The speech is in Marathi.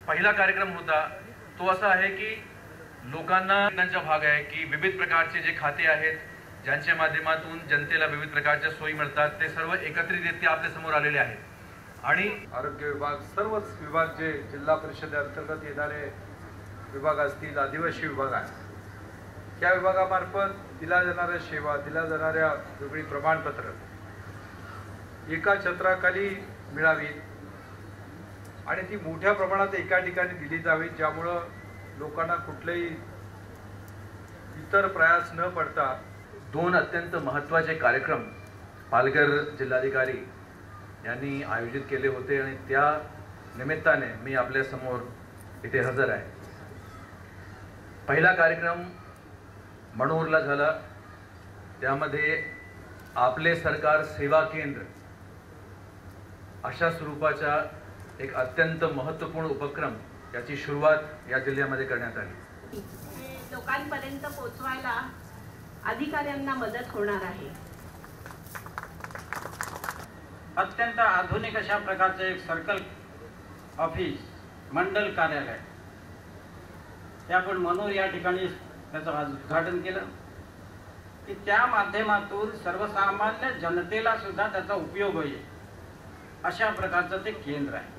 पहिला कार्यक्रम होता तो असा आहे की लोकांना भाग आहे की विविध प्रकारचे जे खाते आहेत ज्यांच्या माध्यमातून जनतेला विविध प्रकारच्या सोयी मिळतात ते सर्व एकत्रितरित्या आपल्या समोर आलेले आहेत। आणि आरोग्य विभाग सर्वच विभाग जे जिल्हा परिषदेअंतर्गत येणारे विभाग असतील, आदिवासी विभाग आहे, त्या विभागामार्फत दिल्या जाणाऱ्या सेवा, दिल्या जाणाऱ्या वेगळी प्रमाणपत्र एका छत्राखाली मिळावीत आणि ती मोठ्या प्रमाणात एका ठिकाणी दिली जावी, ज्यामुळं लोकांना कुठलेही इतर प्रयास न पडता दोन अत्यंत महत्त्वाचे कार्यक्रम पालघर जिल्हाधिकारी यांनी आयोजित केले होते आणि त्या निमित्ताने मी आपल्या समोर इथे हजर आहे। पहिला कार्यक्रम मनोरला झाला, त्यामध्ये आपले सरकार सेवा केंद्र अशा स्वरूपाचा एक अत्यंत महत्त्वपूर्ण उपक्रम याची सुरुवात या जिल्ह्यामध्ये करण्यात आली। लोकांपर्यंत पोहोचवायला अधिकाऱ्यांना मदत होणार आहे। अत्यंत आधुनिक अशा प्रकारचे एक सर्कल ऑफिस मंडल कार्यालय हे आपण मनोर या ठिकाणी त्याचं उद्घाटन केलं की त्या माध्यमातून सर्वसामान्य जनतेला सुद्धा त्याचा उपयोग होईल अशा प्रकारचं ते केंद्र आहे।